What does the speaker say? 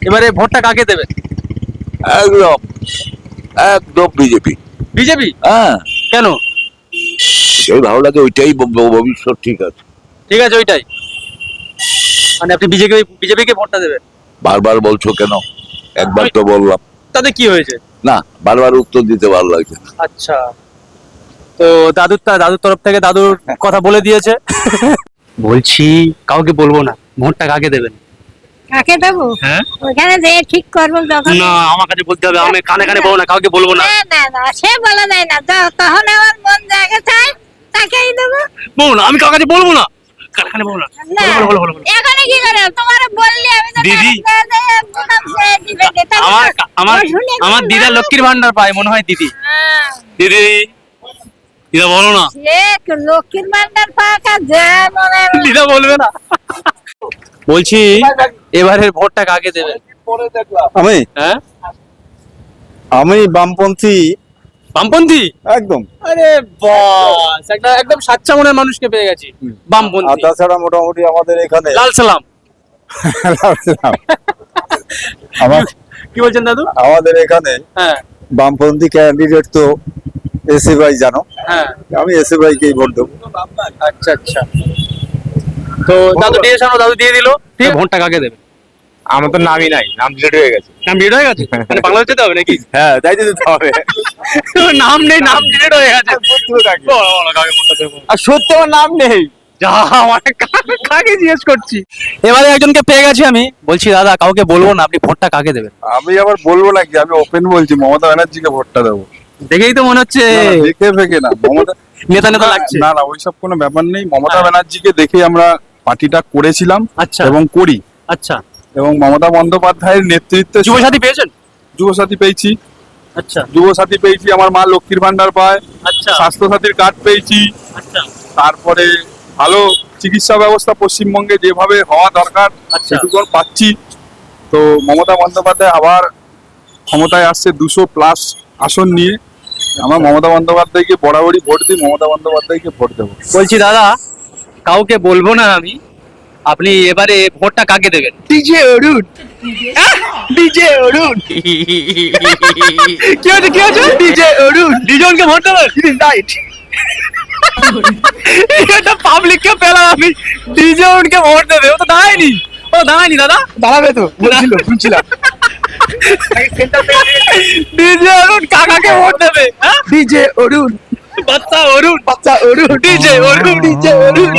এবারে ভোটটা কাকে দেবেন? একদম একদম বিজেপি। বিজেপি? হ্যাঁ, কেন? সেই ভালো লাগে, ওইটাই ভবিষ্যৎ ঠিক আছে। ঠিক আছে, ওইটাই মানে আপনি বিজেপিকে ভোটটা দেবেন? বারবার বলছো কেন? একবার তো বললাম। তাতে কি হয়েছে? না, বারবার উত্তর দিতে ভালো লাগছে না। আচ্ছা, তো দাদুর তরফ থেকে দাদুর কথা বলে দিয়েছে। বলছি কাউকে বলবো না, ভোটটা কাকে দেবেন? কাকে দেবো? হ্যাঁ, ওখানে যেয়ে ঠিক করবো যখন। না আমার কাছে বলতে হবে, আমি কানে কানে বলবো না, কাউকে বলবো না। না না না, সে বলা যায় না, তখন আমার মন জায়গা চাই তাকেই দেবো। বলবো না, আমি কার কাছে বলবো না, কানে কানে বলবো না। না, বলো, বলো। এখানে কি করে তোমার বললি আমি তো দিদি, আমার আমার আমার দিদা লক্ষ্মীর ভান্ডার পায় মনে হয়। দিদি দিদি দিদা বলো না। লক্ষ্মীর ভান্ডার পাকা যায় মনে হয়। দিদা বলবে না। বলছি এবারের ভোটটা কাকে দেবেন? আমি হ্যাঁ, আমি বামপন্থী বামপন্থী? একদম। আরে বাস, একটা একদম সাচ্চা মনের মানুষকে পেয়ে গেছি, আর বামপন্থী। তাছাড়া মোটামুটি আমাদের এখানে লাল সালাম। কি বলছেন দাদু? আমাদের এখানে হ্যাঁ বামপন্থী ক্যান্ডিডেট তো এসি ভাই, জানো? হ্যাঁ, আমি এসি ভাইকেই ভোট দেবো। আচ্ছা আচ্ছা। তো দাদু দিয়ে শোনো, দাদু দিয়ে দিল। ঠিক, ভোটটা কাকে দেবে? আমার তো নামই নাই, নাম ডিলিট হয়ে গেছে। নাম ডিলিট হয়ে গেছে? মানে বাংলাদেশ যেতে হবে নাকি? হ্যাঁ, তাই তো দিতে হবে। নাম নেই, নাম ডিলিট হয়ে গেছে। বলো, বলো, কাকে ভোটটা দেবো? আর সত্যি আমার নাম নেই। যা, মানে কাকে জিজ্ঞেস করছি। এবারে একজনকে পেয়ে গেছি আমি। বলছি দাদা কাউকে বলবো না, আপনি ভোটটা কাকে দেবেন? আমি আবার বলবো নাকি, আমি ওপেন বলছি, মমতা ব্যানার্জিকে ভোটটা দেবো। দেখেই তো মনে হচ্ছে দেখে ফেকে না, মমতা নেতা নেতা লাগছে। না না, ওইসব কোনো ব্যাপার নেই। মমতা হ্যাঁ। ব্যানার্জিকে দেখে আমরা পার্টিটা করেছিলাম আচ্ছা এবং করি, আচ্ছা। এবং মমতা বন্দ্যোপাধ্যায়ের নেতৃত্বে যুবসাথী পেয়েছেন? যুবসাথী পেয়েছি, আচ্ছা যুবসাথী পেয়েছি, আমার মা লক্ষ্মীর ভান্ডার পায়, আচ্ছা স্বাস্থ্য সাথীর কার্ড পেয়েছি, আচ্ছা তারপরে ভালো চিকিৎসা ব্যবস্থা পশ্চিমবঙ্গে যেভাবে হওয়া দরকার আচ্ছা। সেটুকু পাচ্ছি। তো মমতা বন্দ্যোপাধ্যায় আবার ক্ষমতায় আসছে 200+ আসন নিয়ে। আমরা মমতা বন্দ্যোপাধ্যায়কে বরাবরই ভোট দিই, মমতা বন্দ্যোপাধ্যায়কে ভোট দেবো। বলছি দাদা কাউকে বলবো না আমি, আপনি এবারে ভোটটা কাকে দেবেন? ডিজে অরুণ, ডিজে অরুণ। কি হচ্ছে, কি হচ্ছে? ডিজে অরুণ, দুজনকে ভোট দেবেন? রাইট। এটা পাবলিককে পেলাম আমি, দুজনকে ভোট দেবে। ও তো দাঁড়ায়নি, দাদা। দাঁড়াবে তো, বলছিল, শুনছিলাম। ডিজে অরুণ কাকাকে ভোট দেবে? ডিজে অরুণ, বাচ্চা অরুণ, বাচ্চা অরুণ, ডিজে অরুণ, ডিজে অরুণ।